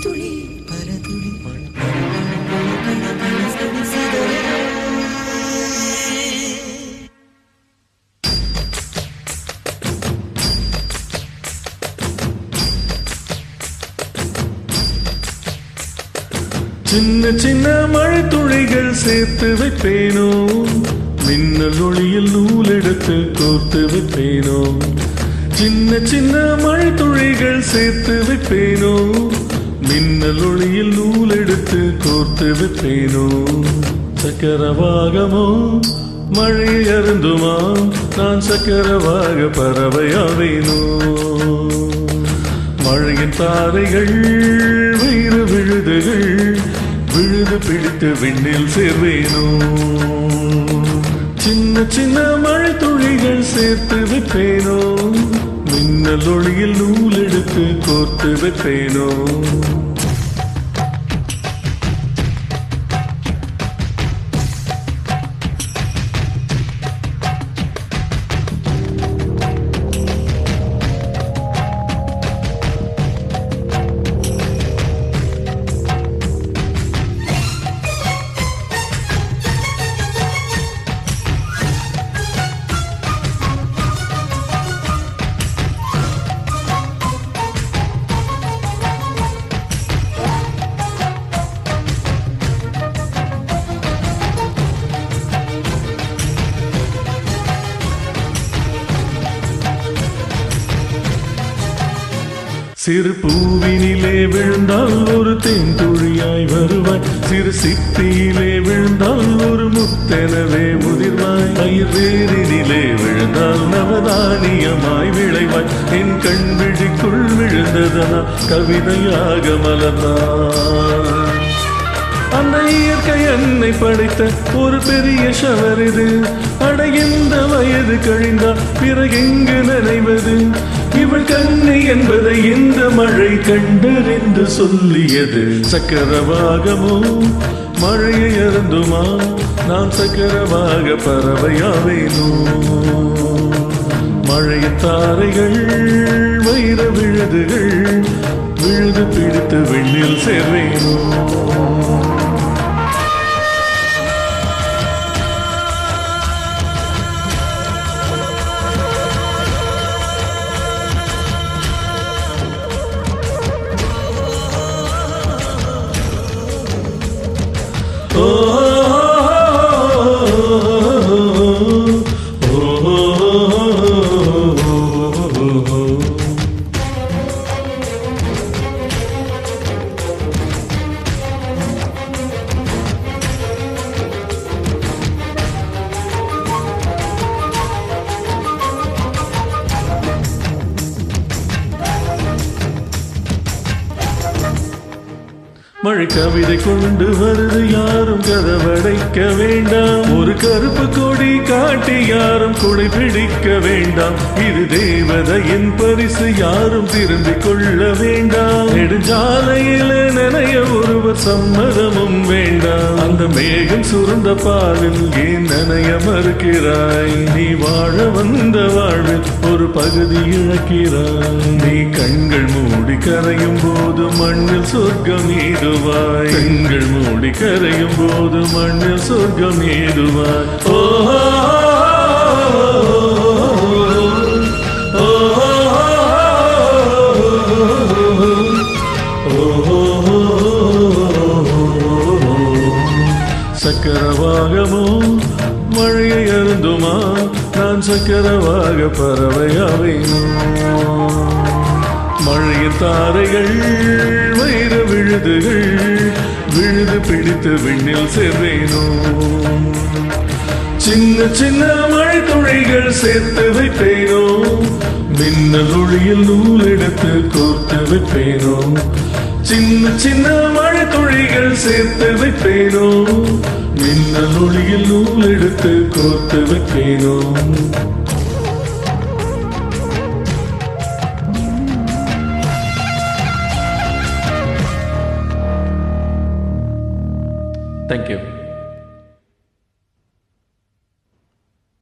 துளி பரதுளி சின்ன சின்ன மழை துளிகள் சேர்த்து வைப்பேனோ, மின்னல் ஒளியில் நூல் எடுத்து கோர்த்து வைப்பேனோ. சின்ன சின்ன மழை துளிகள் சேர்த்து வைப்பேனோ, மின்னல் ஒளியில் நூல் எடுத்து கோர்த்து வைப்பேனோ. சக்கரவாகமோ மழை அருந்துமா, நான் சக்கரவாக பறவையாவேனோ. மழையின் தாரைகள் வயிறு விழுதுகள் விழுது பிடித்து விண்ணில் சேர்வேனோ. சின்ன சின்ன மழை துளிகள் சேர்த்து வைப்பேனோ, மின்னல் ஒளியில் நூல் எடுத்து கோர்த்து வைப்பேனோ. சிறு பூவினிலே விழுந்தால் ஒரு தேன்துளியாய் வருவாய், சிறு சிப்பியிலே விழுந்தால் ஒரு முத்தெனவே முதிர்வாய். பயிர் வேரினிலே விழுந்தால் நவதானியமாய் விளைவாய். என் கண் விழிக்குள் விழுந்ததனா கவிதையாக மலர்ந்தாய். அந்த இயற்கை என்னை படைத்த ஒரு பெரிய ஷவர் இது. அடைகின்ற வயது கழிந்தால் பிறகெங்கு நினைவது. இவள் கண்ணை என்பதை இந்த மழை கண்டறிந்து சொல்லியது. சக்கரவாகமோ மழையை அருந்துமா, நான் சக்கரவாக பறவையாவேனோ. மழையின் தாரைகள் வைர விழுதுகள் விழுது பிடித்து விண்ணில் சேர்வேனோ. மழை கவிதை கொண்டு வருது, யாரும் கதவடைக்க வேண்டாம். ஒரு கருப்பு கொடி காட்டி யாரும் கொடை பிடிக்க வேண்டாம். இது தேவதையின் பரிசு, யாரும் திரும்பிக் கொள்ள வேண்டாம். நெடுஞ்சாலையில நினைய ஒருவர் சம்மதமும் வேண்டாம். அந்த மேகம் சுருண்ட பாலில் ஏன் நனைய மறுக்கிறாய்? நீ வாழ வந்த வாழ்வில் ஒரு பகுதி இழக்கிறாய். நீ கண்கள் மூடி கரையும் போது மண்ணில் சொர்க்கம் ஏதுவாய். கண்கள் மூடி கரையும் போது மண்ணில் சொர்க்கம் ஏதுவாய். சக்கரவாகமோ மழையை அருந்துமா, நான் சக்கரவாக பறவையாவேனோ. மழையின் தாரைகள் வைர விழுதுகள் விழுது பிடித்து விண்ணில் சேர்வேனோ. சின்ன சின்ன மழை துளிகள் சேர்த்து வைப்பேனோ, மின்னல் ஒளியில் நூல் எடுத்து கோர்த்து வைப்பேனோ. சின்ன சின்ன மழை துளிகள் சேர்த்து வைப்பேனோ, மின்னல் ஒளியில் நூல் எடுத்து கோர்த்து வைப்பேனோ. Thank you.